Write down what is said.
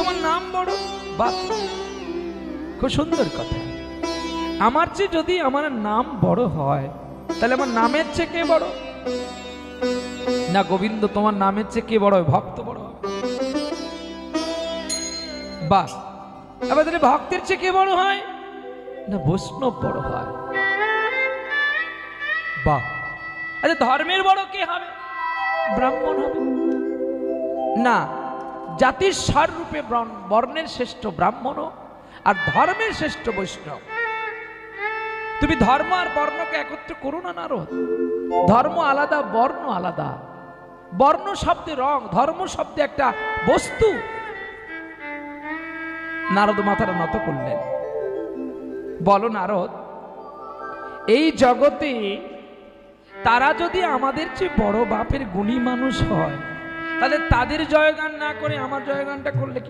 তোমার নাম বড়। বাহ, খুব সুন্দর কথা। আমার চেয়ে যদি আমার নাম বড় হয়, তাহলে আমার নামের চেয়ে কে বড়? না গোবিন্দ, তোমার নামের চেয়ে কে বড়? ভক্ত বড় হবে। বাহ, আবার তাহলে ভক্তের চেয়ে কে বড় হয়? না বৈষ্ণব বড় হয়। বাহ, আচ্ছা ধর্মের বড় কে হবে? ব্রাহ্মণ হবে। না, জাতির সার রূপে বর্ণের শ্রেষ্ঠ ব্রাহ্মণ আর ধর্মের শ্রেষ্ঠ বৈষ্ণব। তুমি ধর্ম আর বর্ণকে একত্র করো না নারদ। ধর্ম আলাদা, বর্ণ আলাদা। বর্ণ শব্দে রং, ধর্ম শব্দে একটা বস্তু। নারদ মাথাটা নত করলেন। বলো নারদ, এই জগতে তারা যদি আমাদের চেয়ে বড় বাপের গুণী মানুষ হয়, তাহলে তাদের জয়গান না করে আমার জয়গানটা করলে কি